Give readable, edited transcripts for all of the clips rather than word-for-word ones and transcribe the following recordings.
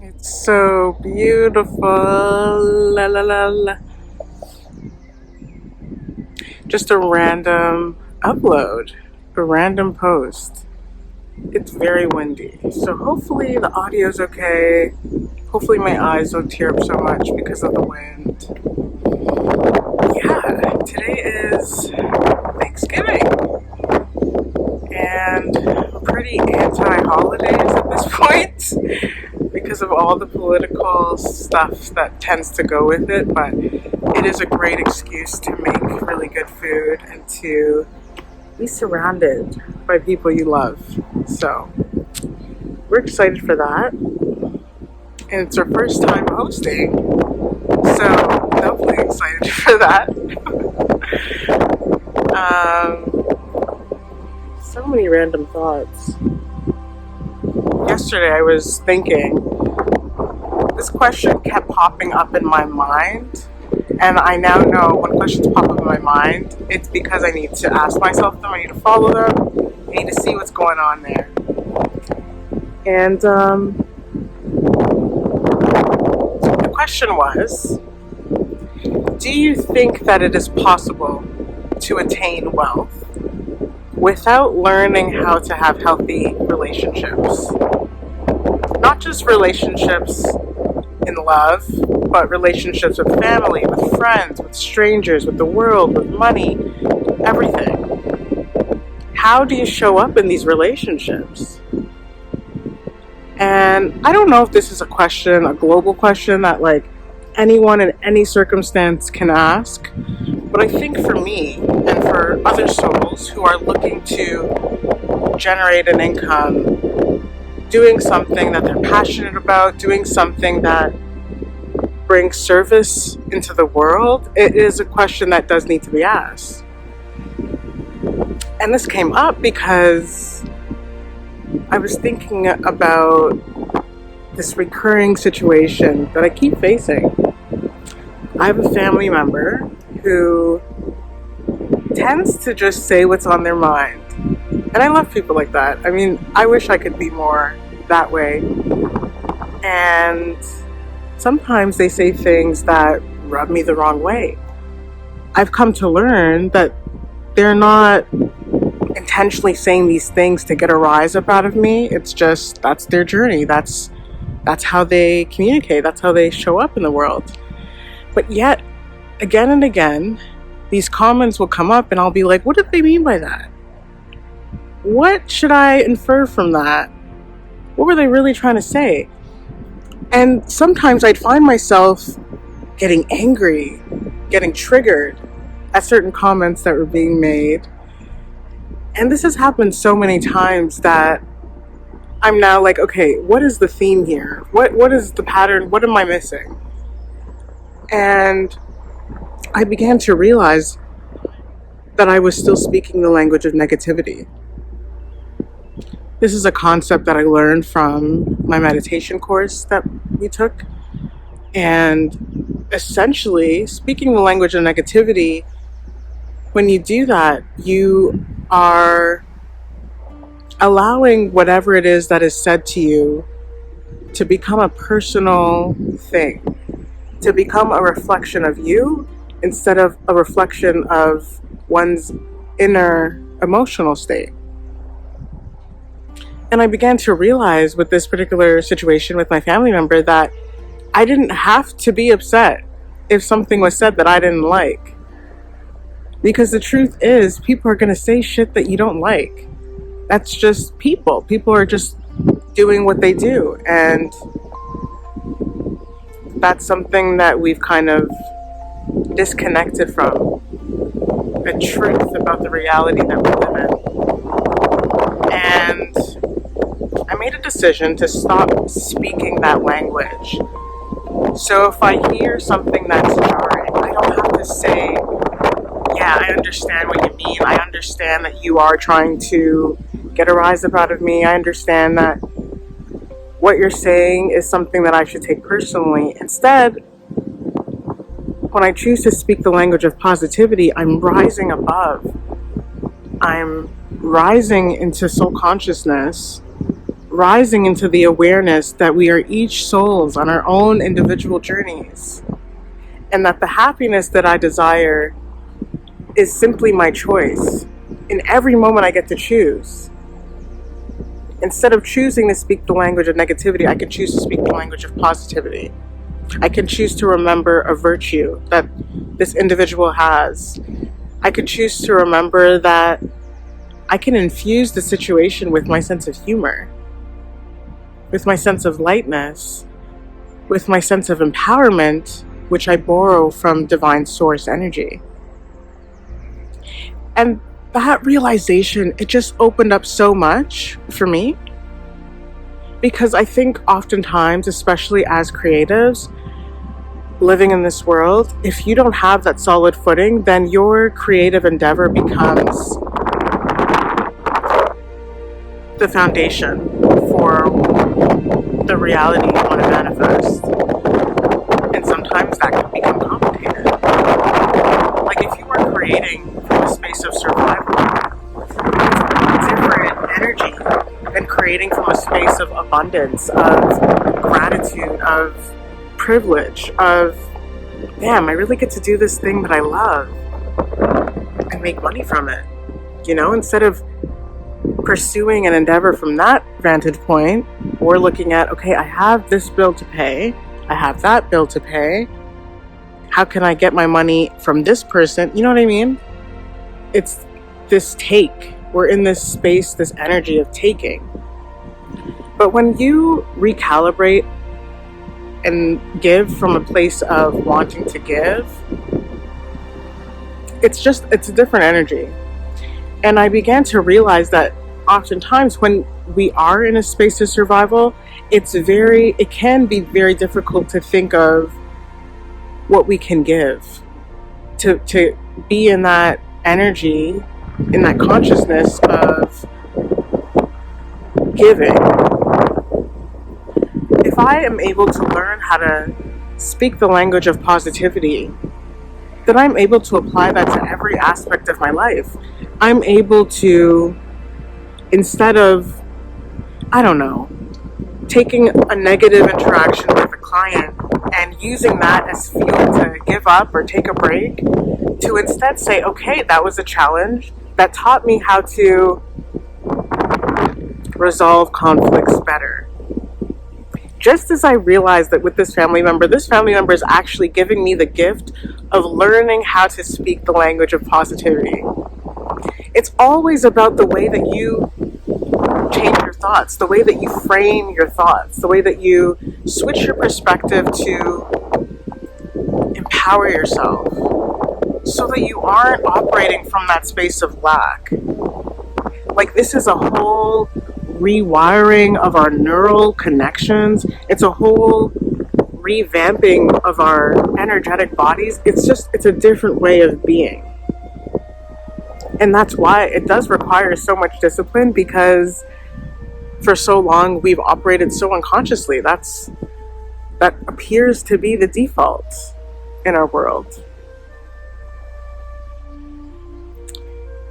It's so beautiful. La la la la. Just a random upload, a random post. It's very windy, so hopefully the audio's okay. Hopefully my eyes don't tear up so much because of the wind. Yeah, today is Thanksgiving, and I'm pretty anti-holidays at this point because of all the political stuff that tends to go with it, but it is a great excuse to make really good food and to be surrounded by people you love. So we're excited for that. And it's our first time hosting. So definitely excited for that. So many random thoughts. Yesterday I was thinking, this question kept popping up in my mind. And I now know when questions pop up in my mind, it's because I need to ask myself them, I need to follow them, I need to see what's going on there. And the question was, do you think that it is possible to attain wealth without learning how to have healthy relationships? Not just relationships in love, but relationships with family, with friends, with strangers, with the world, with money, everything. How do you show up in these relationships? And I don't know if this is a question, a global question that like anyone in any circumstance can ask, but I think for me and for other souls who are looking to generate an income, doing something that they're passionate about, doing something that brings service into the world, it is a question that does need to be asked. And this came up because I was thinking about this recurring situation that I keep facing. I have a family member who tends to just say what's on their mind. And I love people like that. I mean, I wish I could be more that way. And sometimes they say things that rub me the wrong way. I've come to learn that they're not intentionally saying these things to get a rise up out of me. It's just, that's their journey. That's how they communicate. That's how they show up in the world. But yet, again and again, these comments will come up and I'll be like, what did they mean by that? What should I infer from that? What were they really trying to say? And sometimes I'd find myself getting angry, getting triggered at certain comments that were being made. And this has happened so many times that I'm now like, okay, what is the theme here? What is the pattern? What am I missing? And I began to realize that I was still speaking the language of negativity. This is a concept that I learned from my meditation course that we took. And essentially, speaking the language of negativity, when you do that, you are allowing whatever it is that is said to you to become a personal thing, to become a reflection of you instead of a reflection of one's inner emotional state. And I began to realize with this particular situation with my family member that I didn't have to be upset if something was said that I didn't like. Because the truth is, people are going to say shit that you don't like. That's just people. People are just doing what they do. And that's something that we've kind of disconnected from. A truth about the reality that we live in. And I made a decision to stop speaking that language. So if I hear something that's jarring, I don't have to say, yeah, I understand what you mean. I understand that you are trying to get a rise up out of me. I understand that what you're saying is something that I should take personally. Instead, when I choose to speak the language of positivity, I'm rising above. I'm rising into soul consciousness rising into the awareness that we are each souls on our own individual journeys, and that the happiness that I desire is simply my choice. In every moment I get to choose. Instead of choosing to speak the language of negativity, I can choose to speak the language of positivity. I can choose to remember a virtue that this individual has. I could choose to remember that I can infuse the situation with my sense of humor, with my sense of lightness, with my sense of empowerment, which I borrow from divine source energy. And that realization, it just opened up so much for me. Because I think oftentimes, especially as creatives, living in this world, if you don't have that solid footing, then your creative endeavor becomes the foundation for the reality you want to manifest. And sometimes that can become complicated. Like if you are creating from a space of survival, it's a different energy than creating from a space of abundance, of gratitude, of privilege, of, damn, I really get to do this thing that I love and make money from it. You know, instead of pursuing an endeavor from that vantage point, we're looking at, okay, I have this bill to pay, I have that bill to pay, how can I get my money from this person? You know what I mean? It's this take. We're in this space, this energy of taking. But when you recalibrate and give from a place of wanting to give, it's a different energy. And I began to realize that oftentimes when we are in a space of survival, it can be very difficult to think of what we can give, to be in that energy, in that consciousness of giving. If I am able to learn how to speak the language of positivity, then I'm able to apply that to every aspect of my life. I'm able to, instead of, I don't know, taking a negative interaction with a client and using that as fuel to give up or take a break, to instead say, okay, that was a challenge that taught me how to resolve conflicts better. Just as I realized that with this family member is actually giving me the gift of learning how to speak the language of positivity. It's always about the way that you change your thoughts, the way that you frame your thoughts, the way that you switch your perspective to empower yourself so that you aren't operating from that space of lack. Like, this is a whole rewiring of our neural connections. It's a whole revamping of our energetic bodies. It's a different way of being. And that's why it does require so much discipline, because for so long we've operated so unconsciously. That appears to be the default in our world.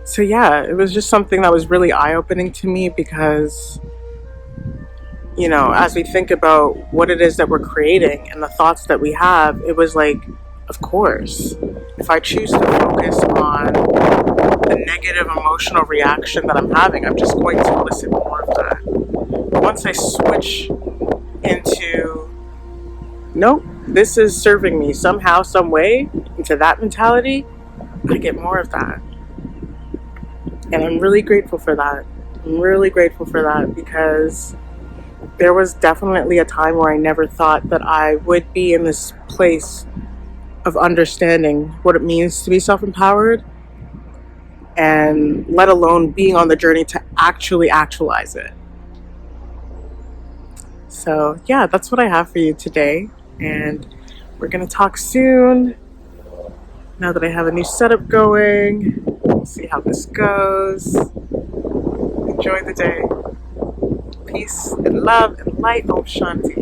So yeah, it was just something that was really eye-opening to me, because, you know, as we think about what it is that we're creating and the thoughts that we have, it was like, of course, if I choose to focus on the negative emotional reaction that I'm having, I'm just going to elicit more of that. But once I switch into, nope, this is serving me somehow, some way, into that mentality, I get more of that. And I'm really grateful for that. I'm really grateful for that, because there was definitely a time where I never thought that I would be in this place of understanding what it means to be self-empowered, and let alone being on the journey to actually actualize it. So yeah, that's what I have for you today, and we're gonna talk soon. Now that I have a new setup going, we'll see how this goes. Enjoy the day. Peace and love and light. Om Shanti.